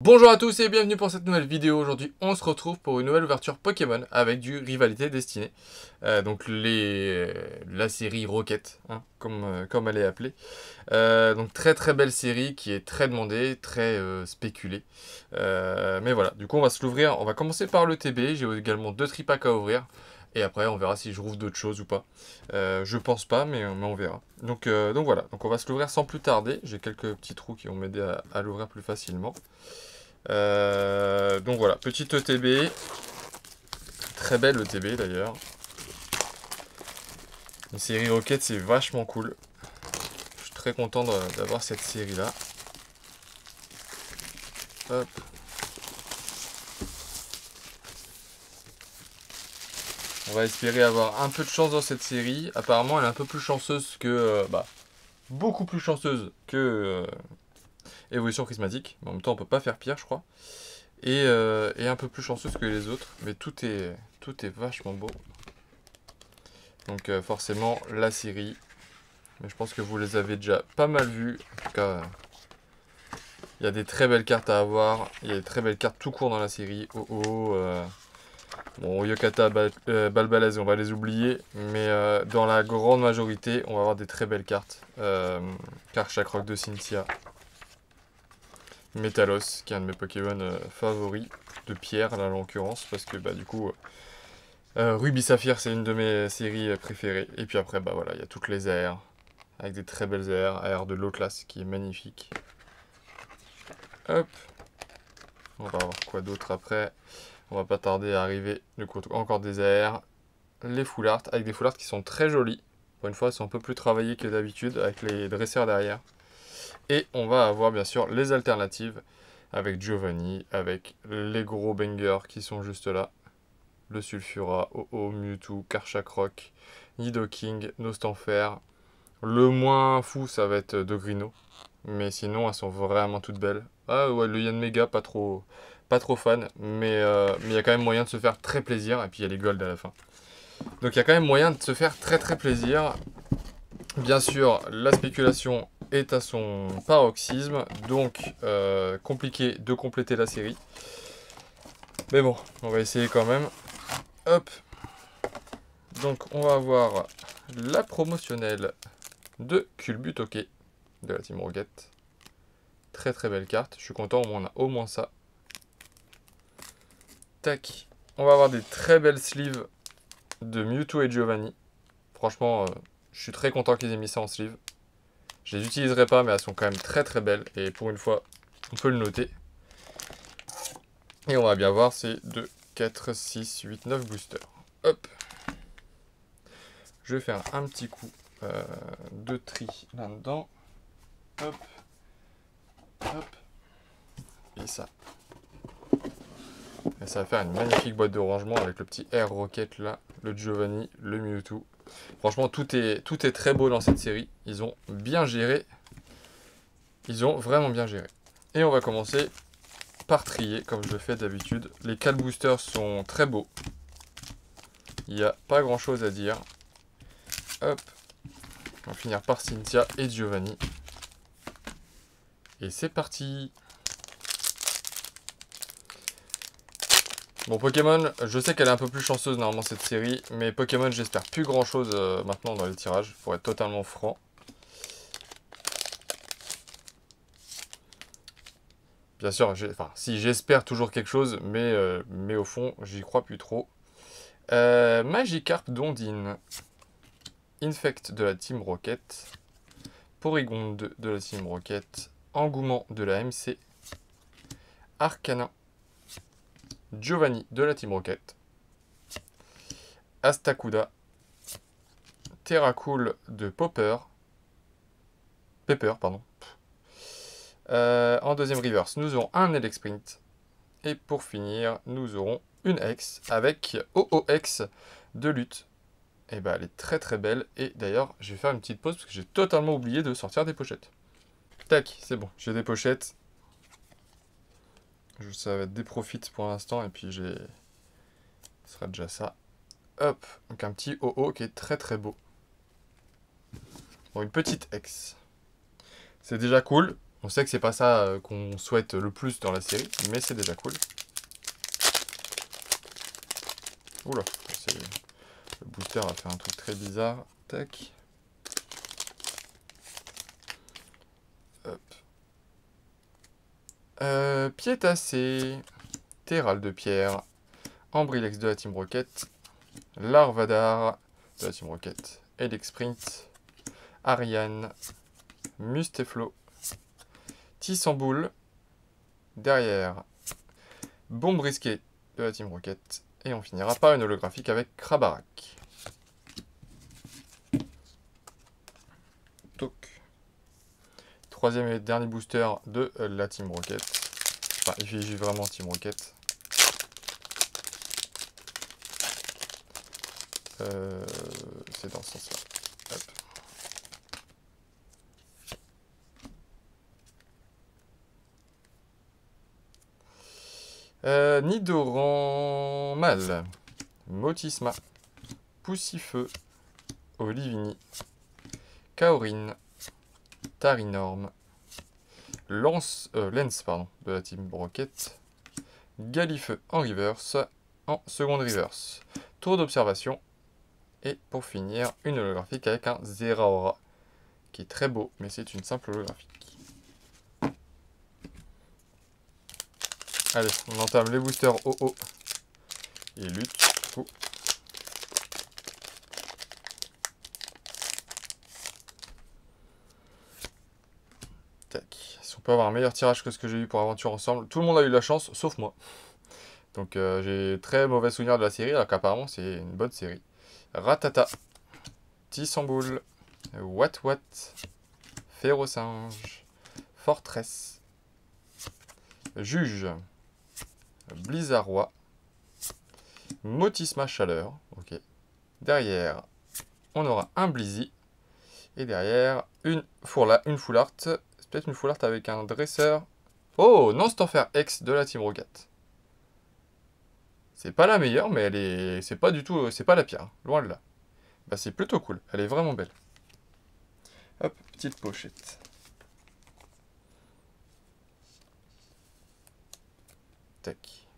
Bonjour à tous et bienvenue pour cette nouvelle vidéo. Aujourd'hui on se retrouve pour une nouvelle ouverture Pokémon avec du Rivalité Destinée. Donc la série Rocket, hein, comme elle est appelée. Donc très belle série qui est très demandée, très spéculée. Mais voilà, du coup on va se l'ouvrir. On va commencer par le TB. J'ai également 2 tripacks à ouvrir. Et après on verra si je rouvre d'autres choses ou pas. Je pense pas mais on verra. Donc voilà, donc on va se l'ouvrir sans plus tarder. J'ai quelques petits trous qui vont m'aider à l'ouvrir plus facilement. Donc voilà, petite ETB. Très belle ETB d'ailleurs. Une série Rocket, c'est vachement cool. Je suis très content d'avoir cette série là. Hop. On va espérer avoir un peu de chance dans cette série. Apparemment, elle est un peu plus chanceuse que... beaucoup plus chanceuse que Évolution Prismatique. Mais en même temps, on peut pas faire pire, je crois. Et un peu plus chanceuse que les autres. Mais tout est vachement beau. Donc forcément, la série. Mais je pense que vous les avez déjà pas mal vues. En tout cas, il y a des très belles cartes à avoir. Il y a des très belles cartes tout court dans la série. Bon, Yokata, Balbalaz, on va les oublier. Mais dans la grande majorité, on va avoir des très belles cartes. Karchakroc de Cynthia. Metalos, qui est un de mes Pokémon favoris. De pierre, là, en l'occurrence. Parce que du coup... Ruby Saphir, c'est une de mes séries préférées. Et puis après, voilà, il y a toutes les AR. Avec des très belles AR de low class, qui est magnifique. Hop. On va voir quoi d'autre après. On va pas tarder à arriver. Du coup, encore des AR. Les full art, avec des full art qui sont très jolis. Pour une fois, ils sont un peu plus travaillés que d'habitude, avec les dresseurs derrière. Et on va avoir bien sûr les alternatives. Avec Giovanni, avec les gros bangers qui sont juste là. Le Sulfura, Oh-Oh, Mewtwo, Karchakroc, Nidoking, Nostanfer. Le moins fou, ça va être Dogrino. Mais sinon, elles sont vraiment toutes belles. Ah ouais, le Yanmega, pas trop fan. Mais il y a quand même moyen de se faire très plaisir. Et puis il y a les Gold à la fin. Donc il y a quand même moyen de se faire très plaisir. Bien sûr, la spéculation est à son paroxysme. Donc compliqué de compléter la série. Mais bon, on va essayer quand même. Hop. Donc on va avoir la promotionnelle de Culbutoke de la Team Rocket. Très belle carte. Je suis content, on a au moins ça. Tac. On va avoir des très belles sleeves de Mewtwo et Giovanni. Franchement, je suis très content qu'ils aient mis ça en sleeve. Je les utiliserai pas, mais elles sont quand même très belles. Et pour une fois, on peut le noter. Et on va bien voir, c'est 2, 4, 6, 8, 9 boosters. Hop. Je vais faire un petit coup de tri là-dedans. Hop. Hop. Et ça. Et ça va faire une magnifique boîte de rangement avec le petit Air Rocket là, le Giovanni, le Mewtwo. Franchement, tout est très beau dans cette série. Ils ont bien géré. Ils ont vraiment bien géré. Et on va commencer par trier, comme je le fais d'habitude. Les 4 boosters sont très beaux. Il n'y a pas grand chose à dire. Hop. On va finir par Cynthia et Giovanni. Et c'est parti. Bon, Pokémon, je sais qu'elle est un peu plus chanceuse normalement cette série, mais Pokémon, j'espère plus grand chose maintenant dans les tirages, pour être totalement franc. Bien sûr, si j'espère toujours quelque chose, mais au fond, j'y crois plus trop. Magikarp d'Ondine, Infect de la Team Rocket, Porygon de la Team Rocket, Engouement de la MC, Arcana, Giovanni de la Team Rocket, Astacuda, Terracool de Pepper, pardon. En deuxième reverse, nous aurons un Elexprint. Et pour finir, nous aurons une X avec OOX de lutte. Et elle est très belle. Et d'ailleurs, je vais faire une petite pause parce que j'ai totalement oublié de sortir des pochettes. Tac, c'est bon, j'ai des pochettes. Ça va être des profits pour l'instant. Et puis ce sera déjà ça. Hop, donc un petit OO qui est très beau. Bon, une petite X. C'est déjà cool. On sait que c'est pas ça qu'on souhaite le plus dans la série, mais c'est déjà cool. Oula, le booster a fait un truc très bizarre. Tac. Hop. Piétacé. Terral de pierre. Ambrilex de la Team Rocket. Larvadar de la Team Rocket. Elex Sprint. Ariane. Musteflo. Tissamboul. Derrière. Bombe risquée de la Team Rocket. Et on finira par une holographique avec Krabarak. Donc. Troisième et dernier booster de la Team Rocket. Enfin, il fait vraiment Team Rocket. C'est dans ce sens-là. Nidoran Mal, Motisma, Poussifeu, Olivini, Kaorin, Tarinorm, Lens de la Team Rocket, Galifeu en reverse, en seconde reverse. Tour d'observation. Et pour finir, une holographique avec un Zeraora, qui est très beau, mais c'est une simple holographique. Allez, on entame les boosters OO et lutte. Tac. Si on peut avoir un meilleur tirage que ce que j'ai eu pour Aventure Ensemble, tout le monde a eu de la chance, sauf moi. Donc j'ai très mauvais souvenir de la série, alors qu'apparemment c'est une bonne série. Ratata, Tissamboul, Wat, Férocinge, Fortress, Juge, Blizzarrois, Motisma Chaleur, ok. Derrière, on aura un Blizzy, et derrière, une Foulard. C'est peut-être une Foulard avec un dresseur. Oh, Non-Stanfer X de la Team Rocket. C'est pas la meilleure, mais elle est... c'est pas du tout... c'est pas la pire, hein, loin de là. Bah c'est plutôt cool, elle est vraiment belle. Hop, petite pochette. Tac.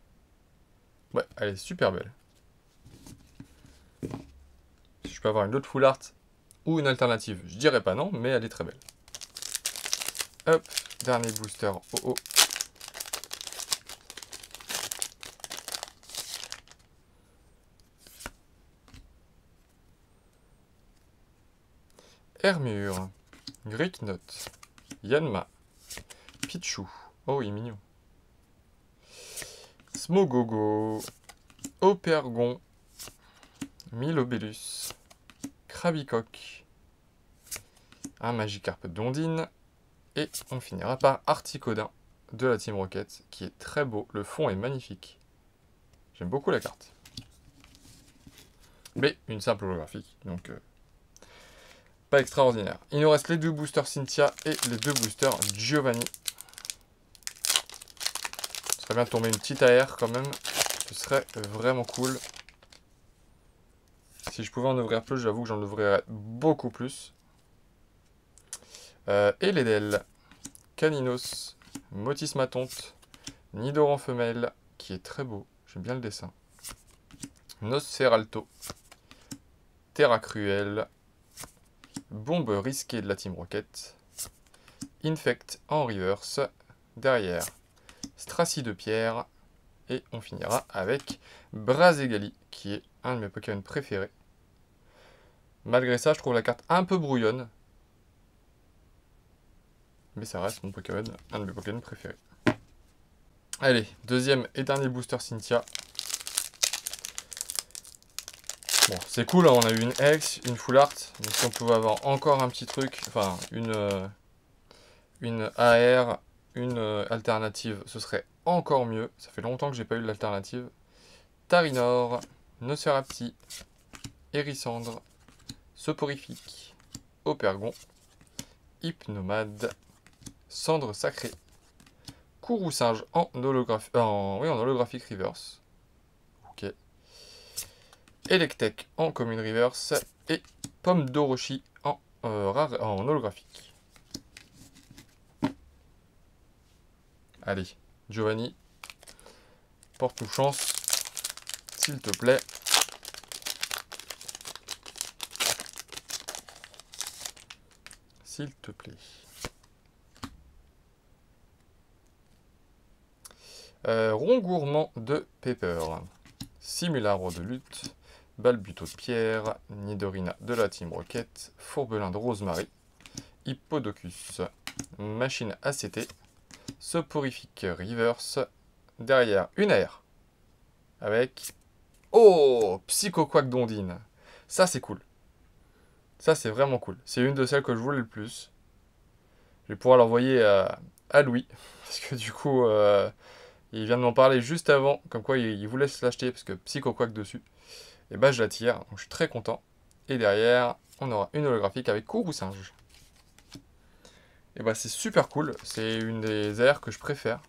Ouais, elle est super belle. Si je peux avoir une autre full art ou une alternative, je dirais pas non, mais elle est très belle. Hop, dernier booster OO. Hermure, Gricknot, Yanma, Pichu, oh il est mignon, Smogogo, Opergon, Milobellus, Krabicoque, un Magikarp d'Ondine, et on finira par Articodin de la Team Rocket, qui est très beau, le fond est magnifique. J'aime beaucoup la carte. Mais une simple holographique, donc pas extraordinaire. Il nous reste les deux boosters Cynthia et les deux boosters Giovanni. Ce serait bien de tomber une petite AR quand même. Ce serait vraiment cool. Si je pouvais en ouvrir plus, j'avoue que j'en ouvrirais beaucoup plus. Et les DL. Caninos, Motisma Tonte, Nidoran Femelle, qui est très beau. J'aime bien le dessin. Nosferalto, Terra Cruel, Bombe risquée de la Team Rocket, Infect en reverse, derrière Stracy de pierre, et on finira avec Brazegali, qui est un de mes Pokémon préférés. Malgré ça, je trouve la carte un peu brouillonne, mais ça reste mon Pokémon, un de mes Pokémon préférés. Allez, deuxième et dernier booster Cynthia. Bon, c'est cool, hein, on a eu une X, une Full Art, donc si on pouvait avoir encore un petit truc, enfin une AR, une alternative, ce serait encore mieux. Ça fait longtemps que j'ai pas eu l'alternative. Tarinor, Nosferapti, Hérissandre, Soporifique, Opergon, Hypnomade, Cendre Sacrée, Kourou-Singe en holographique reverse. Ok. Electek en commune reverse et Pomme d'Orochi en holographique. Allez, Giovanni, porte-nous chance, s'il te plaît. S'il te plaît. Rond gourmand de Pepper. Simulacre de lutte. Balbuto de pierre. Nidorina de la Team Rocket. Fourbelin de Rosemary. Hippodocus. Machine ACT. Soporifique Reverse. Derrière, une air. Avec... Oh, Psychoquack d'Ondine. Ça, c'est cool. Ça, c'est vraiment cool. C'est une de celles que je voulais le plus. Je vais pouvoir l'envoyer à Louis. Parce que du coup, il vient de m'en parler juste avant. Comme quoi, il voulait se l'acheter parce que Psychoquack dessus. Et bah, je la tire. Donc, je suis très content. Et derrière, on aura une holographique avec Kourou Singe. Et bah, c'est super cool. C'est une des airs que je préfère.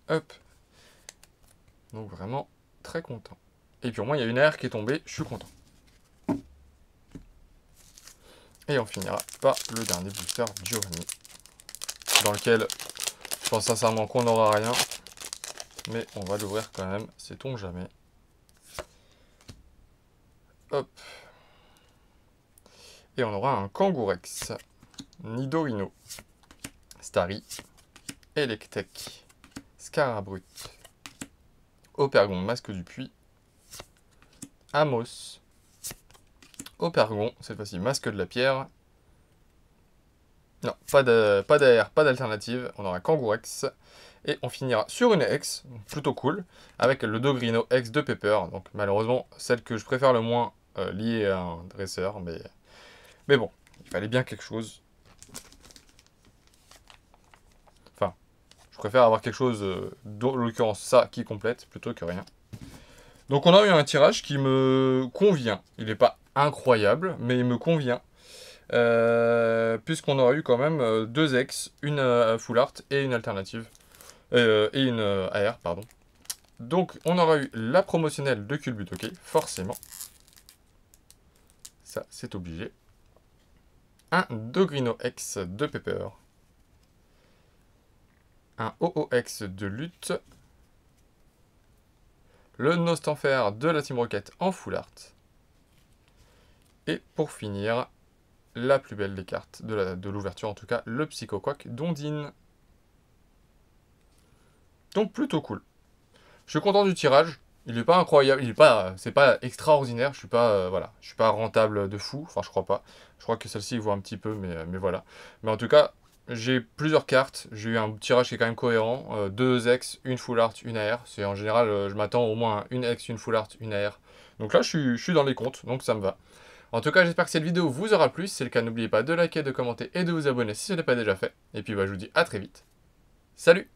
Hop. Donc, vraiment, très content. Et puis, au moins, il y a une air qui est tombée. Je suis content. Et on finira par le dernier booster Giovanni, dans lequel je pense sincèrement qu'on n'aura rien, mais on va l'ouvrir quand même, sait-on jamais. Hop. Et on aura un Kangourex, Nidorino, Starry, Electek, Scarabrut, Opergon, Masque du Puits, Amos, Opergon, cette fois-ci Masque de la Pierre. Non, pas d'AR, pas d'alternative. On aura Kangourex. Et on finira sur une X, plutôt cool, avec le Dogrino X de Pepper. Donc malheureusement, celle que je préfère le moins liée à un dresseur. Mais bon, il fallait bien quelque chose. Enfin, je préfère avoir quelque chose, en l'occurrence ça, qui complète, plutôt que rien. Donc on a eu un tirage qui me convient. Il n'est pas incroyable, mais il me convient. Puisqu'on aura eu quand même 2 X, une full art et une alternative. Et une AR, pardon. Donc on aura eu la promotionnelle de Culbutoke, forcément. Ça, c'est obligé. Un Dogrino X de Pepper. Un OOX de lutte. Le Nostanfer de la Team Rocket en full art. Et pour finir, la plus belle des cartes de l'ouverture, en tout cas, le Psychoquack d'Ondine. Donc plutôt cool. Je suis content du tirage. Il n'est pas incroyable, c'est pas extraordinaire. Je suis pas, voilà, je suis pas rentable de fou. Enfin, je crois pas. Je crois que celle-ci vaut un petit peu, mais voilà. Mais en tout cas, j'ai plusieurs cartes. J'ai eu un tirage qui est quand même cohérent. 2 X, une full art, une AR. C'est en général, je m'attends au moins à une X, une full art, une AR. Donc là, je suis dans les comptes, donc ça me va. En tout cas, j'espère que cette vidéo vous aura plu. Si c'est le cas, n'oubliez pas de liker, de commenter et de vous abonner si ce n'est pas déjà fait. Et puis, bah, je vous dis à très vite. Salut!